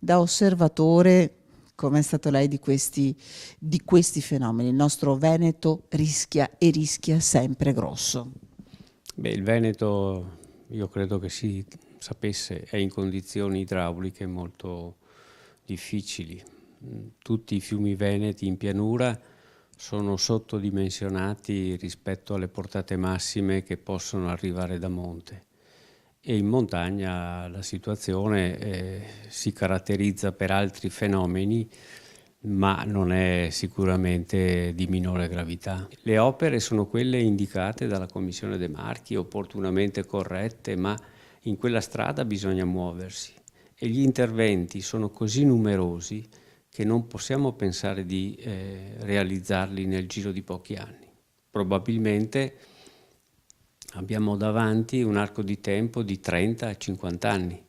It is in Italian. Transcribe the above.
da osservatore, come è stato lei di questi fenomeni? Il nostro Veneto rischia e rischia sempre grosso. Beh, il Veneto, io credo che si sapesse, è in condizioni idrauliche molto difficili. Tutti i fiumi veneti in pianura sono sottodimensionati rispetto alle portate massime che possono arrivare da monte. E in montagna la situazione si caratterizza per altri fenomeni, ma non è sicuramente di minore gravità. Le opere sono quelle indicate dalla Commissione De Marchi, opportunamente corrette, ma in quella strada bisogna muoversi e gli interventi sono così numerosi che non possiamo pensare di realizzarli nel giro di pochi anni. Probabilmente abbiamo davanti un arco di tempo di 30-50 anni